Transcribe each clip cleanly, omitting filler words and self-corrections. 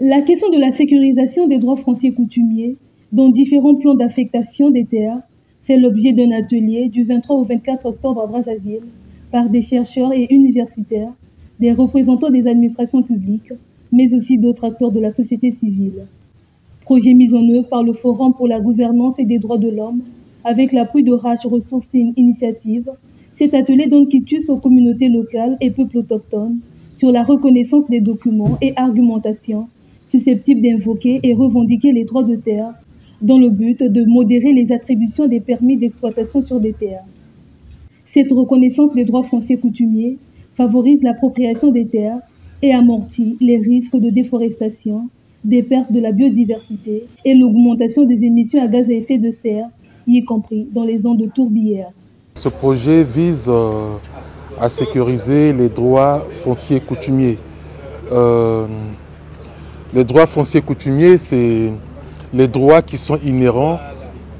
La question de la sécurisation des droits fonciers coutumiers dans différents plans d'affectation des terres fait l'objet d'un atelier du 23 au 24 octobre à Brazzaville par des chercheurs et universitaires, des représentants des administrations publiques, mais aussi d'autres acteurs de la société civile. Projet mis en œuvre par le Forum pour la gouvernance et des droits de l'homme, avec l'appui de Rache Ressources Initiative, cet atelier donne quitus aux communautés locales et peuples autochtones sur la reconnaissance des documents et argumentations susceptibles d'invoquer et revendiquer les droits de terre dans le but de modérer les attributions des permis d'exploitation sur des terres. Cette reconnaissance des droits fonciers coutumiers favorise l'appropriation des terres et amortit les risques de déforestation, des pertes de la biodiversité et l'augmentation des émissions à gaz à effet de serre, y compris dans les ondes tourbières. Ce projet vise à sécuriser les droits fonciers coutumiers. Les droits fonciers coutumiers, c'est les droits qui sont inhérents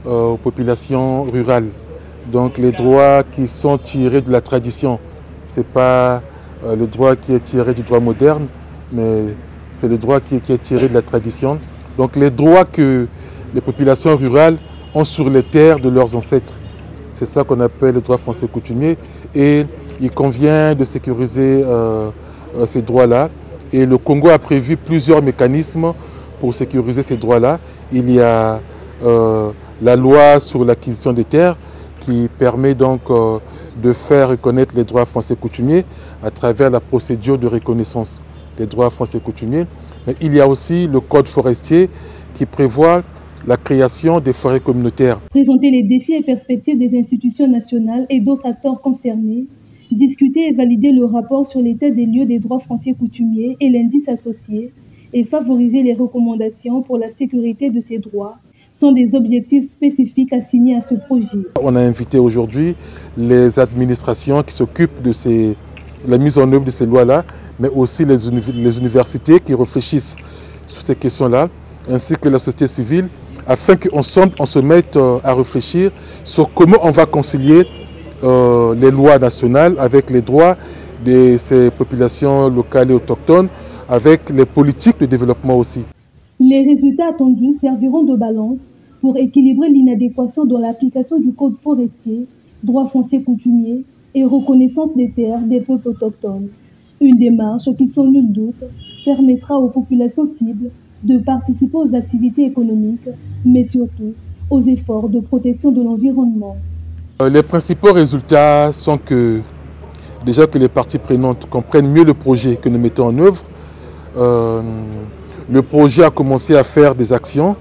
aux populations rurales. Donc les droits qui sont tirés de la tradition. Ce n'est pas le droit qui est tiré du droit moderne, mais c'est le droit qui est tiré de la tradition. Donc les droits que les populations rurales ont sur les terres de leurs ancêtres. C'est ça qu'on appelle le droit foncier coutumier. Et il convient de sécuriser ces droits-là. Et le Congo a prévu plusieurs mécanismes pour sécuriser ces droits-là. Il y a la loi sur l'acquisition des terres qui permet donc de faire reconnaître les droits fonciers coutumiers à travers la procédure de reconnaissance des droits fonciers coutumiers. Mais il y a aussi le code forestier qui prévoit la création des forêts communautaires. Présenter les défis et perspectives des institutions nationales et d'autres acteurs concernés, discuter et valider le rapport sur l'état des lieux des droits fonciers coutumiers et l'indice associé, et favoriser les recommandations pour la sécurité de ces droits sont des objectifs spécifiques assignés à ce projet. On a invité aujourd'hui les administrations qui s'occupent de la mise en œuvre de ces lois-là, mais aussi les universités qui réfléchissent sur ces questions-là, ainsi que la société civile, afin qu'ensemble on se mette à réfléchir sur comment on va concilier les lois nationales avec les droits de ces populations locales et autochtones, avec les politiques de développement aussi. Les résultats attendus serviront de balance pour équilibrer l'inadéquation dans l'application du code forestier, droits fonciers coutumiers et reconnaissance des terres des peuples autochtones. Une démarche qui, sans nul doute, permettra aux populations cibles de participer aux activités économiques, mais surtout aux efforts de protection de l'environnement. Les principaux résultats sont que les parties prenantes comprennent mieux le projet que nous mettons en œuvre. Le projet a commencé à faire des actions.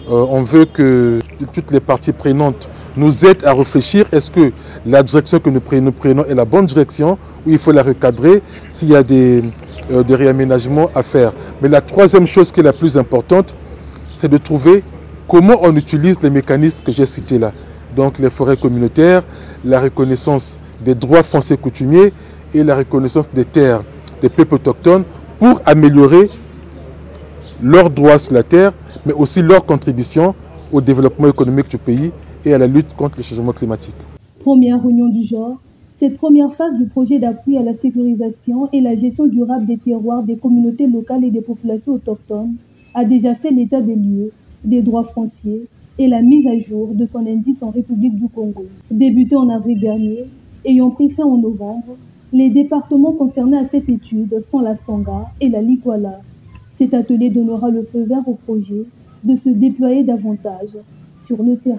On veut que toutes les parties prenantes nous aident à réfléchir. Est-ce que la direction que nous prenons est la bonne direction ou il faut la recadrer s'il y a des réaménagements à faire. Mais la troisième chose qui est la plus importante, c'est de trouver comment on utilise les mécanismes que j'ai cités là. Donc les forêts communautaires, la reconnaissance des droits fonciers coutumiers et la reconnaissance des terres des peuples autochtones pour améliorer leurs droits sur la terre, mais aussi leur contribution au développement économique du pays et à la lutte contre le changement climatique. Première réunion du genre, cette première phase du projet d'appui à la sécurisation et la gestion durable des terroirs des communautés locales et des populations autochtones a déjà fait l'état des lieux, des droits fonciers et la mise à jour de son indice en République du Congo. Débuté en avril dernier, ayant pris fin en novembre, les départements concernés à cette étude sont la Sangha et la Liguala. Cet atelier donnera le feu vert au projet de se déployer davantage sur le terrain.